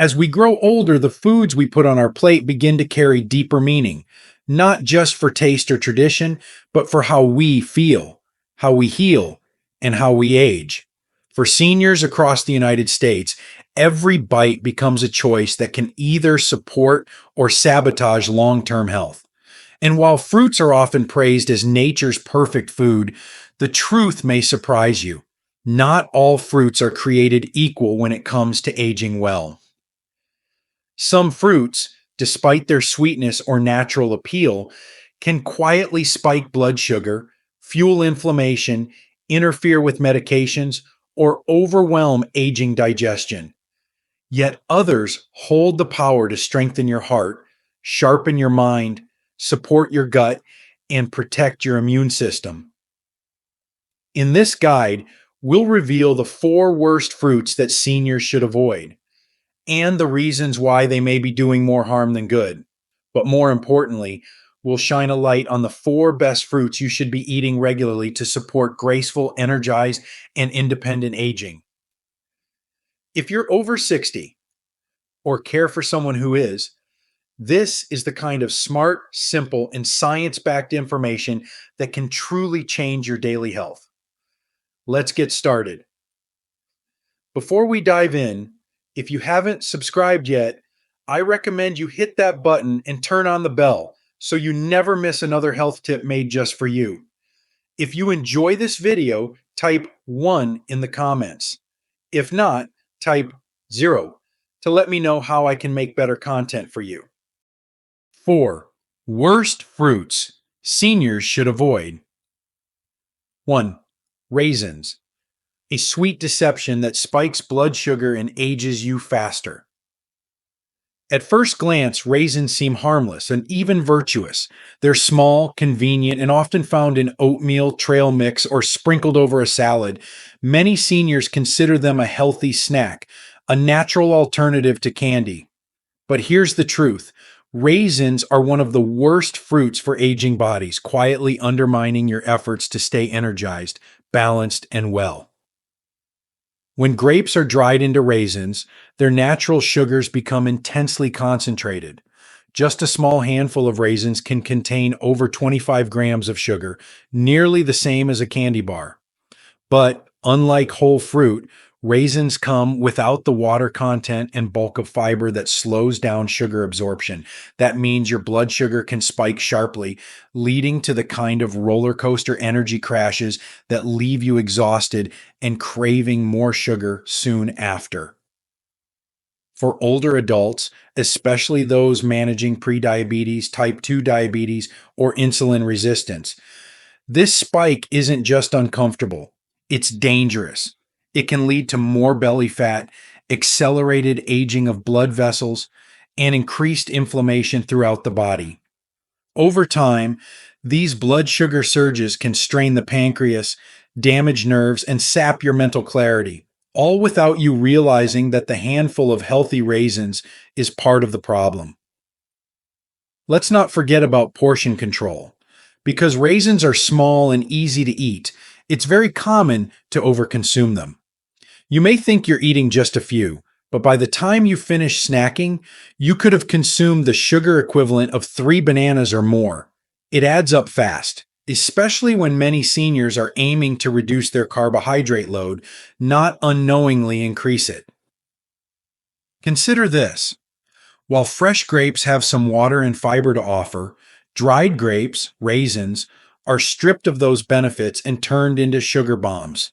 As we grow older, the foods we put on our plate begin to carry deeper meaning, not just for taste or tradition, but for how we feel, how we heal, and how we age. For seniors across the United States, every bite becomes a choice that can either support or sabotage long term health. And while fruits are often praised as nature's perfect food, the truth may surprise you. Not all fruits are created equal when it comes to aging well. Some fruits, despite their sweetness or natural appeal, can quietly spike blood sugar, fuel inflammation, interfere with medications, or overwhelm aging digestion. Yet others hold the power to strengthen your heart, sharpen your mind, support your gut, and protect your immune system. In this guide, we'll reveal the 4 worst fruits that seniors should avoid and the reasons why they may be doing more harm than good. But more importantly, we'll shine a light on the 4 best fruits you should be eating regularly to support graceful, energized, and independent aging. If you're over 60 or care for someone who is, this is the kind of smart, simple, and science backed information that can truly change your daily health. Let's get started. Before we dive in, if you haven't subscribed yet, I recommend you hit that button and turn on the bell so you never miss another health tip made just for you. If you enjoy this video, type 1 in the comments. If not, type 0 to let me know how I can make better content for you. 4. Worst fruits seniors should avoid. 1. Raisins. A sweet deception that spikes blood sugar and ages you faster. At first glance, raisins seem harmless and even virtuous. They're small, convenient, and often found in oatmeal, trail mix, or sprinkled over a salad. Many seniors consider them a healthy snack, a natural alternative to candy. But here's the truth. Raisins are one of the worst fruits for aging bodies, quietly undermining your efforts to stay energized, balanced, and well. When grapes are dried into raisins, their natural sugars become intensely concentrated. Just a small handful of raisins can contain over 25 grams of sugar, nearly the same as a candy bar. But unlike whole fruit, raisins come without the water content and bulk of fiber that slows down sugar absorption. That means your blood sugar can spike sharply, leading to the kind of roller coaster energy crashes that leave you exhausted and craving more sugar soon after. For older adults, especially those managing prediabetes, type 2 diabetes, or insulin resistance, this spike isn't just uncomfortable, it's dangerous. It can lead to more belly fat, accelerated aging of blood vessels, and increased inflammation throughout the body. Over time, these blood sugar surges can strain the pancreas, damage nerves, and sap your mental clarity, all without you realizing that the handful of healthy raisins is part of the problem. Let's not forget about portion control. Because raisins are small and easy to eat, it's very common to overconsume them. You may think you're eating just a few, but by the time you finish snacking, you could have consumed the sugar equivalent of 3 bananas or more. It adds up fast, especially when many seniors are aiming to reduce their carbohydrate load, not unknowingly increase it. Consider this. While fresh grapes have some water and fiber to offer, dried grapes, raisins, are stripped of those benefits and turned into sugar bombs.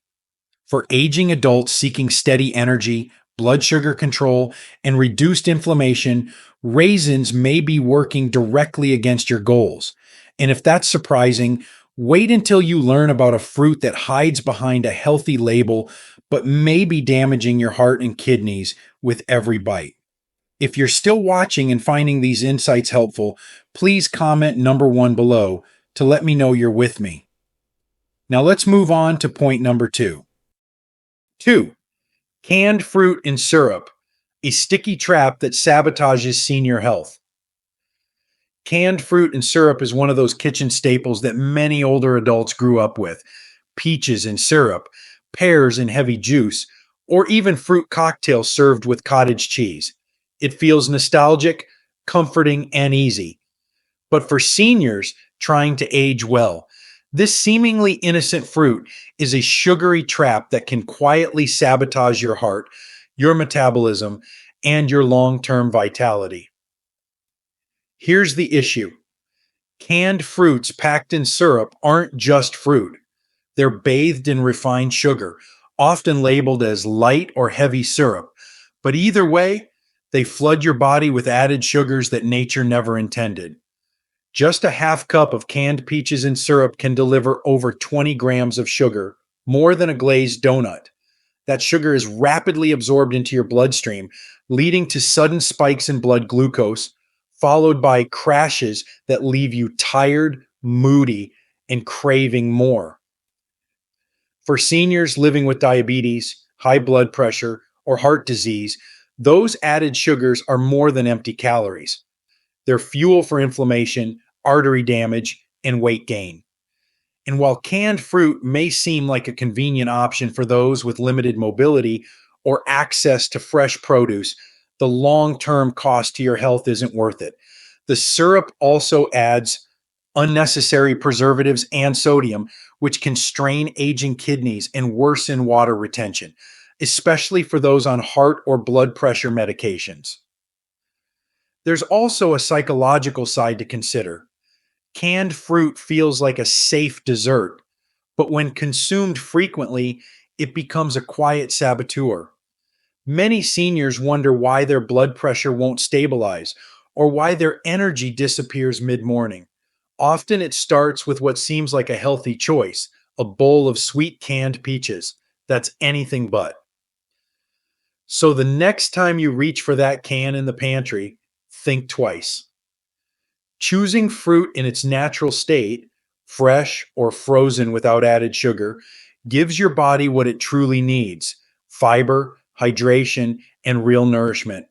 For aging adults seeking steady energy, blood sugar control, and reduced inflammation, raisins may be working directly against your goals. And if that's surprising, wait until you learn about a fruit that hides behind a healthy label but may be damaging your heart and kidneys with every bite. If you're still watching and finding these insights helpful, please comment number 1 below to let me know you're with me. Now let's move on to point number 2. 2. Canned fruit and syrup, a sticky trap that sabotages senior health. Canned fruit and syrup is one of those kitchen staples that many older adults grew up with. Peaches in syrup, pears in heavy juice, or even fruit cocktails served with cottage cheese. It feels nostalgic, comforting, and easy. But for seniors trying to age well, this seemingly innocent fruit is a sugary trap that can quietly sabotage your heart, your metabolism, and your long term vitality. Here's the issue: canned fruits packed in syrup aren't just fruit, they're bathed in refined sugar, often labeled as light or heavy syrup. But either way, they flood your body with added sugars that nature never intended. Just a half cup of canned peaches in syrup can deliver over 20 grams of sugar, more than a glazed donut. That sugar is rapidly absorbed into your bloodstream, leading to sudden spikes in blood glucose, followed by crashes that leave you tired, moody, and craving more. For seniors living with diabetes, high blood pressure, or heart disease, those added sugars are more than empty calories. They're fuel for inflammation, artery damage, and weight gain. And while canned fruit may seem like a convenient option for those with limited mobility or access to fresh produce, the long term cost to your health isn't worth it. The syrup also adds unnecessary preservatives and sodium, which can strain aging kidneys and worsen water retention, especially for those on heart or blood pressure medications. There's also a psychological side to consider. Canned fruit feels like a safe dessert, but when consumed frequently, it becomes a quiet saboteur. Many seniors wonder why their blood pressure won't stabilize or why their energy disappears mid morning. Often it starts with what seems like a healthy choice: a bowl of sweet canned peaches. That's anything but. So the next time you reach for that can in the pantry, think twice. Choosing fruit in its natural state, fresh or frozen without added sugar, gives your body what it truly needs: fiber, hydration, and real nourishment.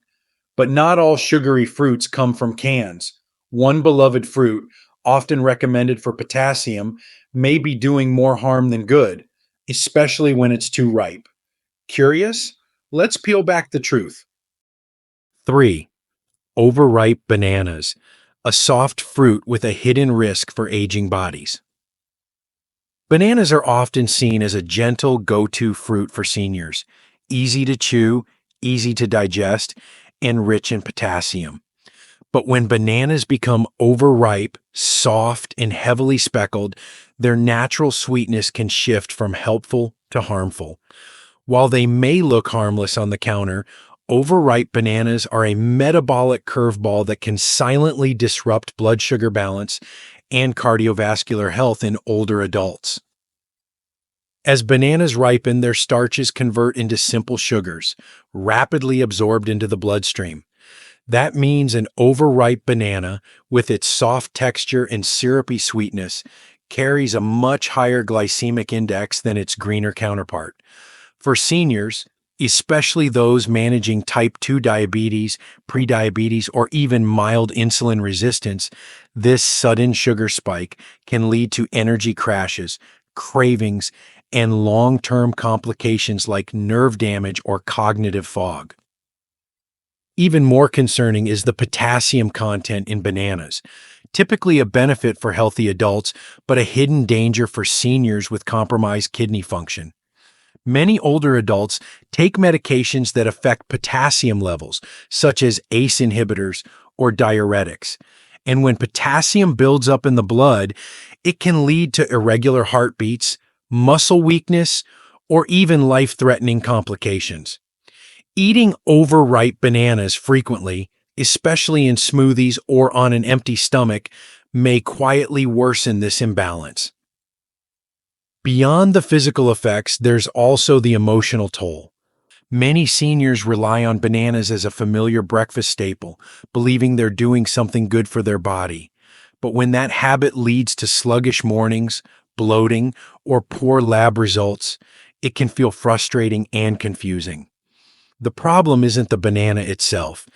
But not all sugary fruits come from cans. One beloved fruit, often recommended for potassium, may be doing more harm than good, especially when it's too ripe. Curious? Let's peel back the truth. 3. Overripe bananas, a soft fruit with a hidden risk for aging bodies. Bananas are often seen as a gentle go-to fruit for seniors, easy to chew, easy to digest, and rich in potassium. But when bananas become overripe, soft, and heavily speckled, their natural sweetness can shift from helpful to harmful. While they may look harmless on the counter, overripe bananas are a metabolic curveball that can silently disrupt blood sugar balance and cardiovascular health in older adults. As bananas ripen, their starches convert into simple sugars, rapidly absorbed into the bloodstream. That means an overripe banana, with its soft texture and syrupy sweetness, carries a much higher glycemic index than its greener counterpart. For seniors, especially those managing type 2 diabetes, prediabetes, or even mild insulin resistance, this sudden sugar spike can lead to energy crashes, cravings, and long-term complications like nerve damage or cognitive fog. Even more concerning is the potassium content in bananas, typically a benefit for healthy adults, but a hidden danger for seniors with compromised kidney function. Many older adults take medications that affect potassium levels, such as ACE inhibitors or diuretics. And when potassium builds up in the blood, it can lead to irregular heartbeats, muscle weakness, or even life-threatening complications. Eating overripe bananas frequently, especially in smoothies or on an empty stomach, may quietly worsen this imbalance. Beyond the physical effects, there's also the emotional toll. Many seniors rely on bananas as a familiar breakfast staple, believing they're doing something good for their body. But when that habit leads to sluggish mornings, bloating, or poor lab results, it can feel frustrating and confusing. The problem isn't the banana itself,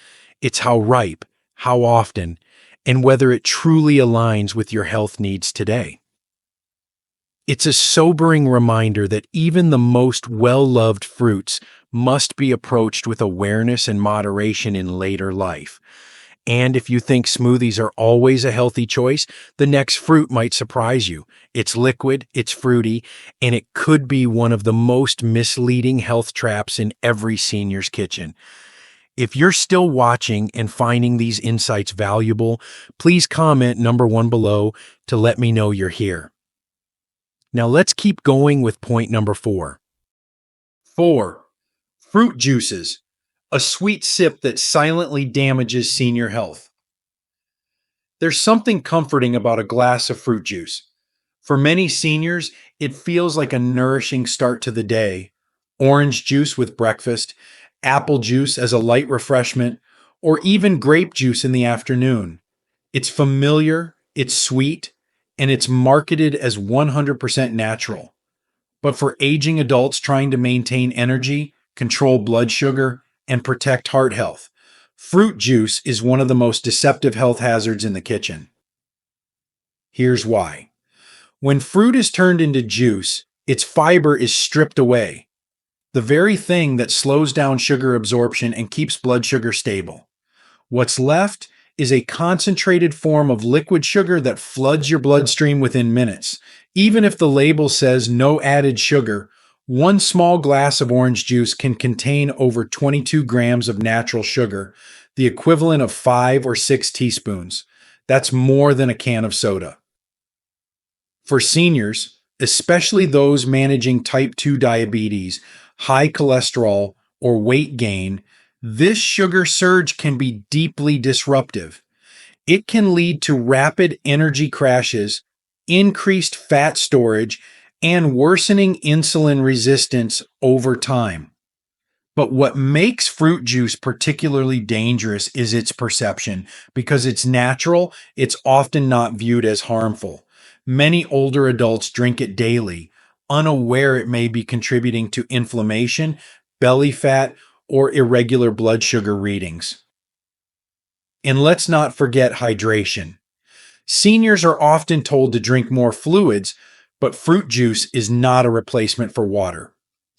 it's how ripe, how often, and whether it truly aligns with your health needs today. It's a sobering reminder that even the most well-loved fruits must be approached with awareness and moderation in later life. And if you think smoothies are always a healthy choice, the next fruit might surprise you. It's liquid, it's fruity, and it could be one of the most misleading health traps in every senior's kitchen. If you're still watching and finding these insights valuable, please comment number 1 below to let me know you're here. Now let's keep going with point number 4. 4. Fruit juices, a sweet sip that silently damages senior health. There's something comforting about a glass of fruit juice. For many seniors, it feels like a nourishing start to the day. Orange juice with breakfast, apple juice as a light refreshment, or even grape juice in the afternoon. It's familiar, it's sweet, and it's marketed as 100% natural. But for aging adults trying to maintain energy, control blood sugar, and protect heart health, fruit juice is one of the most deceptive health hazards in the kitchen. Here's why. When fruit is turned into juice, its fiber is stripped away, the very thing that slows down sugar absorption and keeps blood sugar stable. What's left is a concentrated form of liquid sugar that floods your bloodstream within minutes. Even if the label says no added sugar, one small glass of orange juice can contain over 22 grams of natural sugar, the equivalent of 5 or 6 teaspoons. That's more than a can of soda. For seniors, especially those managing type 2 diabetes, high cholesterol, or weight gain, this sugar surge can be deeply disruptive. It can lead to rapid energy crashes, increased fat storage, and worsening insulin resistance over time. But what makes fruit juice particularly dangerous is its perception. Because it's natural, it's often not viewed as harmful. Many older adults drink it daily, unaware it may be contributing to inflammation, belly fat, or irregular blood sugar readings. And let's not forget hydration. Seniors are often told to drink more fluids, but fruit juice is not a replacement for water.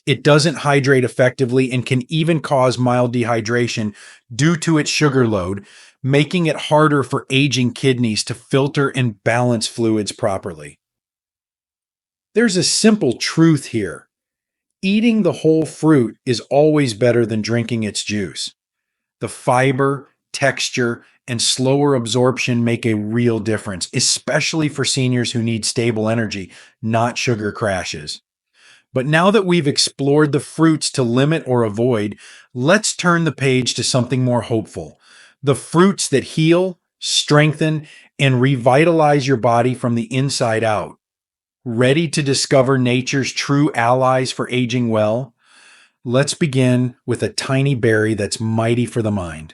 It doesn't hydrate effectively and can even cause mild dehydration due to its sugar load, making it harder for aging kidneys to filter and balance fluids properly. There's a simple truth here. Eating the whole fruit is always better than drinking its juice. The fiber, texture, and slower absorption make a real difference, especially for seniors who need stable energy, not sugar crashes. But now that we've explored the fruits to limit or avoid, let's turn the page to something more hopeful. The fruits that heal, strengthen, and revitalize your body from the inside out. Ready to discover nature's true allies for aging well? Let's begin with a tiny berry that's mighty for the mind.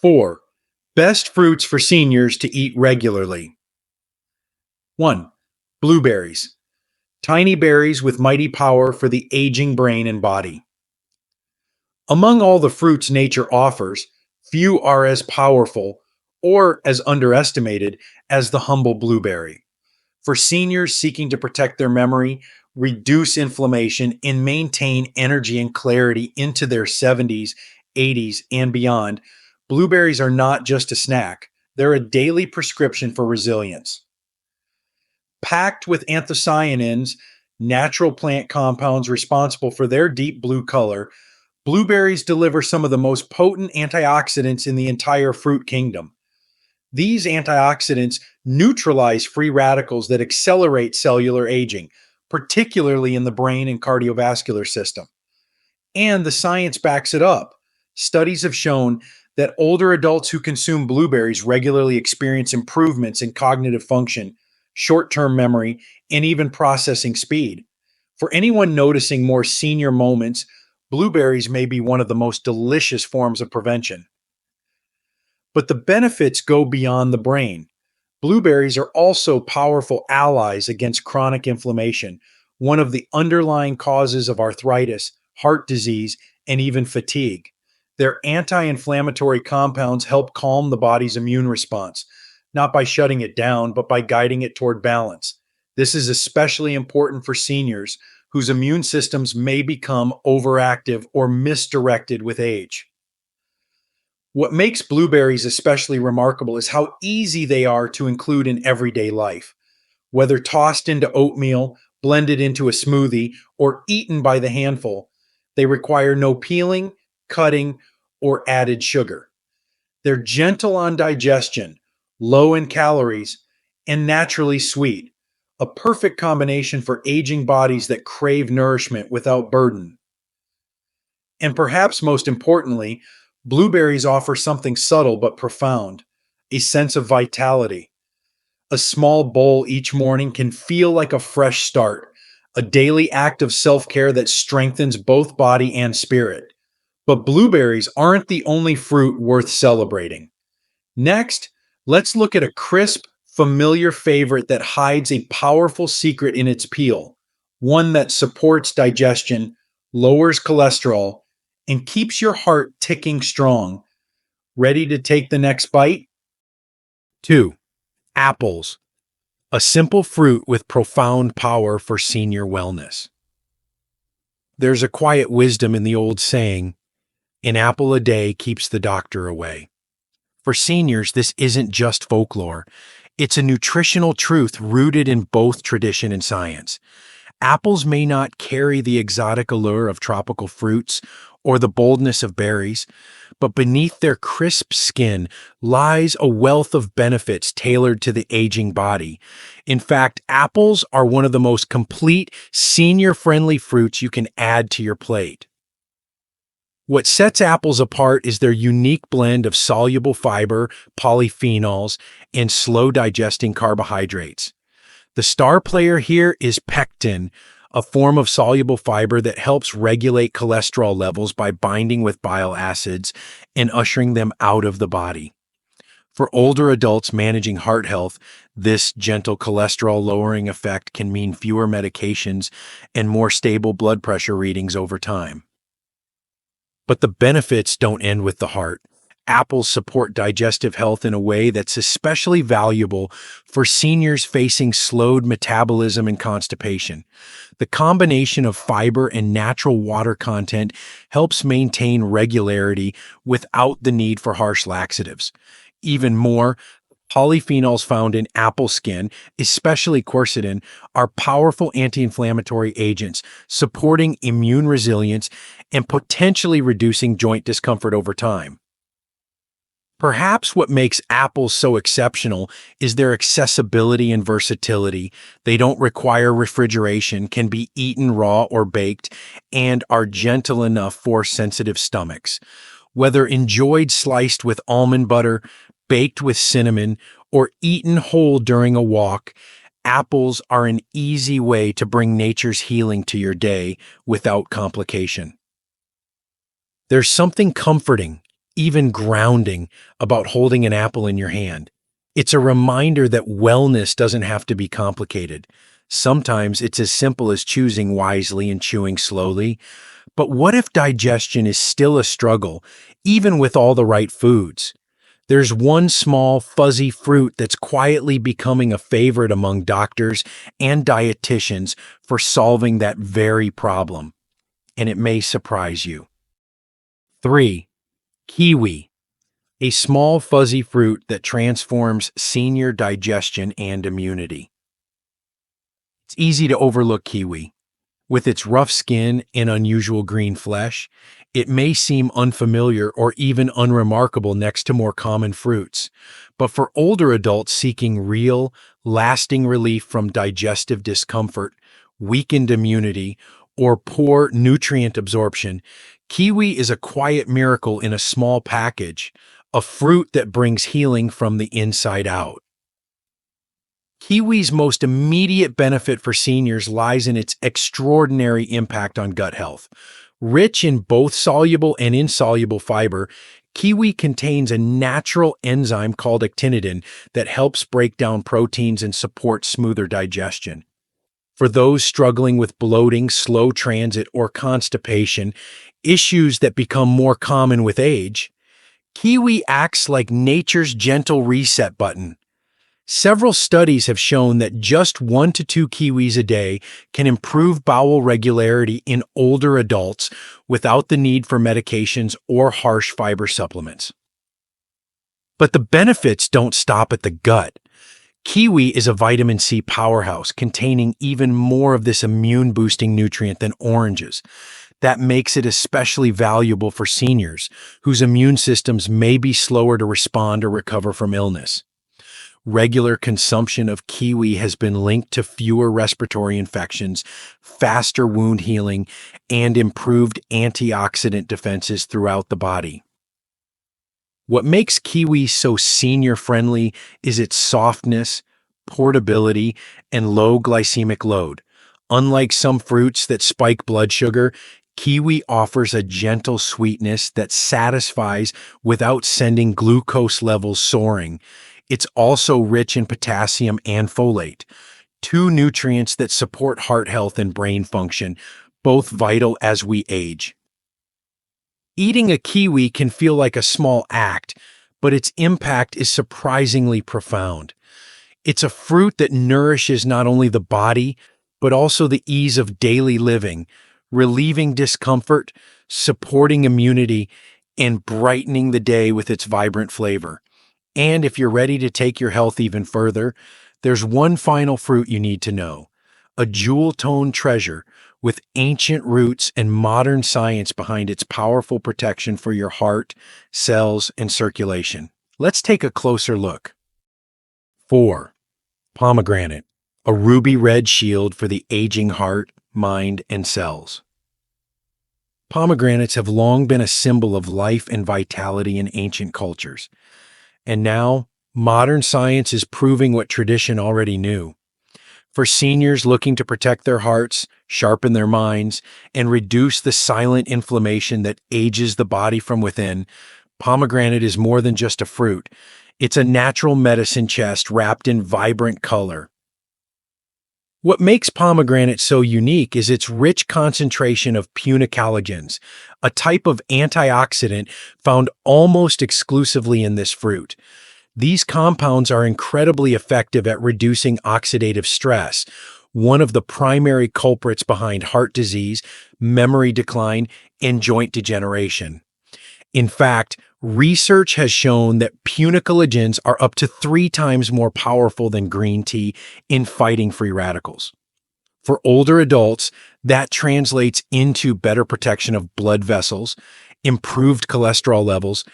4. Best fruits for seniors to eat regularly. 1. Blueberries. Tiny berries with mighty power for the aging brain and body. Among all the fruits nature offers, few are as powerful or as underestimated as the humble blueberry. For seniors seeking to protect their memory, reduce inflammation, and maintain energy and clarity into their 70s, 80s, and beyond, blueberries are not just a snack, they're a daily prescription for resilience. Packed with anthocyanins, natural plant compounds responsible for their deep blue color, blueberries deliver some of the most potent antioxidants in the entire fruit kingdom. These antioxidants neutralize free radicals that accelerate cellular aging, particularly in the brain and cardiovascular system. And the science backs it up. Studies have shown that older adults who consume blueberries regularly experience improvements in cognitive function, short-term memory, and even processing speed. For anyone noticing more senior moments, blueberries may be one of the most delicious forms of prevention. But the benefits go beyond the brain. Blueberries are also powerful allies against chronic inflammation, one of the underlying causes of arthritis, heart disease, and even fatigue. Their anti-inflammatory compounds help calm the body's immune response, not by shutting it down, but by guiding it toward balance. This is especially important for seniors whose immune systems may become overactive or misdirected with age. What makes blueberries especially remarkable is how easy they are to include in everyday life. Whether tossed into oatmeal, blended into a smoothie, or eaten by the handful, they require no peeling, cutting, or added sugar. They're gentle on digestion, low in calories, and naturally sweet, a perfect combination for aging bodies that crave nourishment without burden. And perhaps most importantly, blueberries offer something subtle but profound, a sense of vitality. A small bowl each morning can feel like a fresh start, a daily act of self care that strengthens both body and spirit. But blueberries aren't the only fruit worth celebrating. Next, let's look at a crisp, familiar favorite that hides a powerful secret in its peel, one that supports digestion, lowers cholesterol, and keeps your heart ticking strong. Ready to take the next bite? 2. Apples, a simple fruit with profound power for senior wellness. There's a quiet wisdom in the old saying, an apple a day keeps the doctor away. For seniors, this isn't just folklore. It's a nutritional truth rooted in both tradition and science. Apples may not carry the exotic allure of tropical fruits or the boldness of berries, but beneath their crisp skin lies a wealth of benefits tailored to the aging body. In fact, apples are one of the most complete, senior-friendly fruits you can add to your plate. What sets apples apart is their unique blend of soluble fiber, polyphenols, and slow-digesting carbohydrates. The star player here is pectin, a form of soluble fiber that helps regulate cholesterol levels by binding with bile acids and ushering them out of the body. For older adults managing heart health, this gentle cholesterol-lowering effect can mean fewer medications and more stable blood pressure readings over time. But the benefits don't end with the heart. Apples support digestive health in a way that's especially valuable for seniors facing slowed metabolism and constipation. The combination of fiber and natural water content helps maintain regularity without the need for harsh laxatives. Even more, polyphenols found in apple skin, especially quercetin, are powerful anti-inflammatory agents, supporting immune resilience and potentially reducing joint discomfort over time. Perhaps what makes apples so exceptional is their accessibility and versatility. They don't require refrigeration, can be eaten raw or baked, and are gentle enough for sensitive stomachs. Whether enjoyed sliced with almond butter, baked with cinnamon, or eaten whole during a walk, apples are an easy way to bring nature's healing to your day without complication. There's something comforting, even grounding, about holding an apple in your hand. It's a reminder that wellness doesn't have to be complicated. Sometimes it's as simple as choosing wisely and chewing slowly. But what if digestion is still a struggle, even with all the right foods? There's one small, fuzzy fruit that's quietly becoming a favorite among doctors and dietitians for solving that very problem. And it may surprise you. 3. Kiwi, a small fuzzy fruit that transforms senior digestion and immunity. It's easy to overlook kiwi. With its rough skin and unusual green flesh, it may seem unfamiliar or even unremarkable next to more common fruits. But for older adults seeking real, lasting relief from digestive discomfort, weakened immunity, or poor nutrient absorption, kiwi is a quiet miracle in a small package, a fruit that brings healing from the inside out. Kiwi's most immediate benefit for seniors lies in its extraordinary impact on gut health. Rich in both soluble and insoluble fiber, kiwi contains a natural enzyme called actinidin that helps break down proteins and support smoother digestion. For those struggling with bloating, slow transit, or constipation, issues that become more common with age, kiwi acts like nature's gentle reset button. Several studies have shown that just 1 to 2 kiwis a day can improve bowel regularity in older adults without the need for medications or harsh fiber supplements. But the benefits don't stop at the gut. Kiwi is a vitamin C powerhouse containing even more of this immune-boosting nutrient than oranges. That makes it especially valuable for seniors whose immune systems may be slower to respond or recover from illness. Regular consumption of kiwi has been linked to fewer respiratory infections, faster wound healing, and improved antioxidant defenses throughout the body. What makes kiwi so senior-friendly is its softness, portability, and low glycemic load. Unlike some fruits that spike blood sugar, kiwi offers a gentle sweetness that satisfies without sending glucose levels soaring. It's also rich in potassium and folate, two nutrients that support heart health and brain function, both vital as we age. Eating a kiwi can feel like a small act, but its impact is surprisingly profound. It's a fruit that nourishes not only the body, but also the ease of daily living, relieving discomfort, supporting immunity, and brightening the day with its vibrant flavor. And if you're ready to take your health even further, there's one final fruit you need to know: a jewel-toned treasure with ancient roots and modern science behind its powerful protection for your heart, cells, and circulation. Let's take a closer look. 4. Pomegranate, a ruby red shield for the aging heart, mind, and cells. Pomegranates have long been a symbol of life and vitality in ancient cultures. And now, modern science is proving what tradition already knew. For seniors looking to protect their hearts, sharpen their minds, and reduce the silent inflammation that ages the body from within, pomegranate is more than just a fruit. It's a natural medicine chest wrapped in vibrant color. What makes pomegranate so unique is its rich concentration of punicalagins, a type of antioxidant found almost exclusively in this fruit. These compounds are incredibly effective at reducing oxidative stress, one of the primary culprits behind heart disease, memory decline, and joint degeneration. In fact, research has shown that punicalagins are up to 3 times more powerful than green tea in fighting free radicals. For older adults, that translates into better protection of blood vessels, improved cholesterol levels,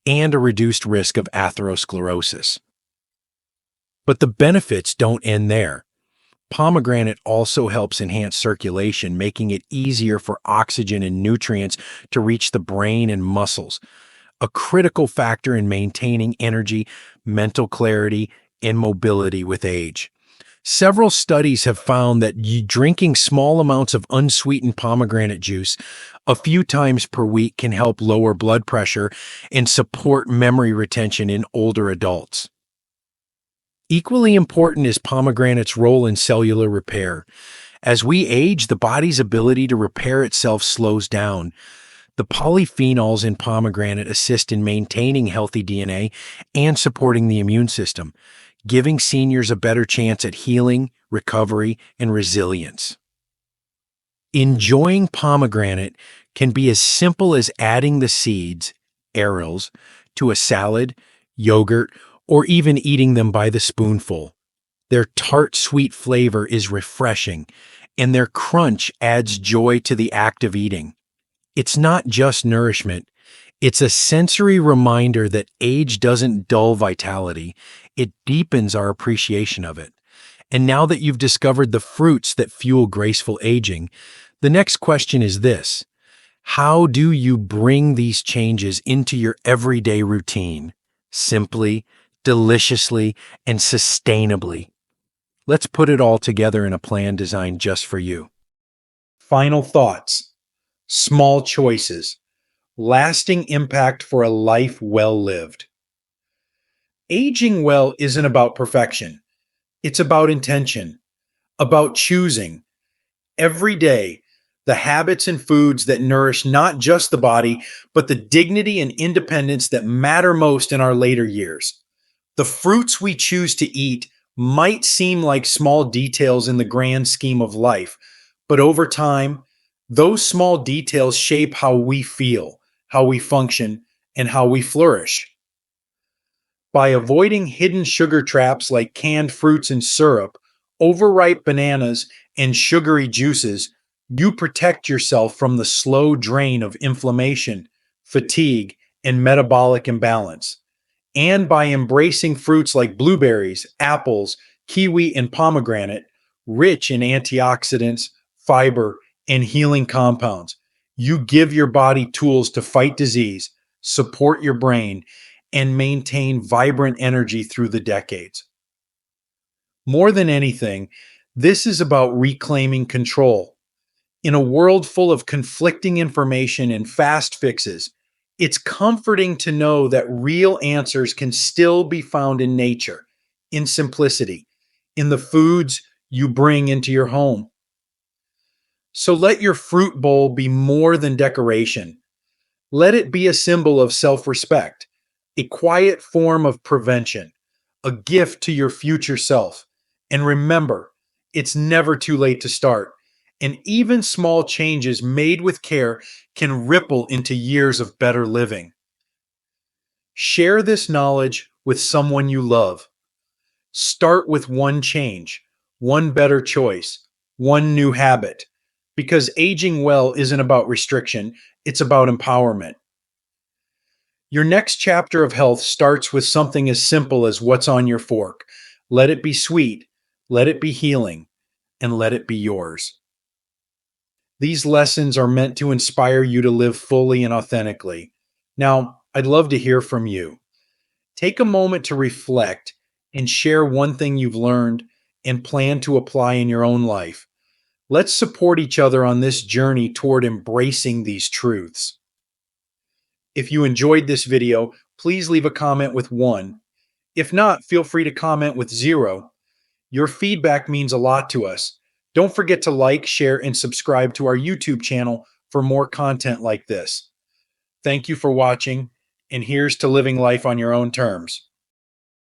and a reduced risk of atherosclerosis. But the benefits don't end there. Pomegranate also helps enhance circulation, making it easier for oxygen and nutrients to reach the brain and muscles, a critical factor in maintaining energy, mental clarity, and mobility with age. Several studies have found that drinking small amounts of unsweetened pomegranate juice a few times per week can help lower blood pressure and support memory retention in older adults. Equally important is pomegranate's role in cellular repair. As we age, the body's ability to repair itself slows down. The polyphenols in pomegranate assist in maintaining healthy DNA and supporting the immune system, giving seniors a better chance at healing, recovery, and resilience. Enjoying pomegranate can be as simple as adding the seeds, arils, to a salad, yogurt, or even eating them by the spoonful. Their tart, sweet flavor is refreshing, and their crunch adds joy to the act of eating. It's not just nourishment. It's a sensory reminder that age doesn't dull vitality, it deepens our appreciation of it. And now that you've discovered the fruits that fuel graceful aging, the next question is this: how do you bring these changes into your everyday routine? Simply, deliciously, and sustainably. Let's put it all together in a plan designed just for you. Final thoughts. Small choices. Lasting impact for a life well lived. Aging well isn't about perfection. It's about intention, about choosing every day the habits and foods that nourish not just the body, but the dignity and independence that matter most in our later years. The fruits we choose to eat might seem like small details in the grand scheme of life, but over time, those small details shape how we feel, how we function, and how we flourish. By avoiding hidden sugar traps like canned fruits and syrup, overripe bananas, and sugary juices, you protect yourself from the slow drain of inflammation, fatigue, and metabolic imbalance. And by embracing fruits like blueberries, apples, kiwi, and pomegranate, rich in antioxidants, fiber, and healing compounds, you give your body tools to fight disease, support your brain, and maintain vibrant energy through the decades. More than anything, this is about reclaiming control. In a world full of conflicting information and fast fixes, it's comforting to know that real answers can still be found in nature, in simplicity, in the foods you bring into your home. So let your fruit bowl be more than decoration. Let it be a symbol of self respect, a quiet form of prevention, a gift to your future self. And remember, it's never too late to start. And even small changes made with care can ripple into years of better living. Share this knowledge with someone you love. Start with one change, one better choice, one new habit. Because aging well isn't about restriction, it's about empowerment. Your next chapter of health starts with something as simple as what's on your fork. Let it be sweet, let it be healing, and let it be yours. These lessons are meant to inspire you to live fully and authentically. Now, I'd love to hear from you. Take a moment to reflect and share one thing you've learned and plan to apply in your own life. Let's support each other on this journey toward embracing these truths. If you enjoyed this video, please leave a comment with 1. If not, feel free to comment with 0. Your feedback means a lot to us. Don't forget to like, share, and subscribe to our YouTube channel for more content like this. Thank you for watching, and here's to living life on your own terms.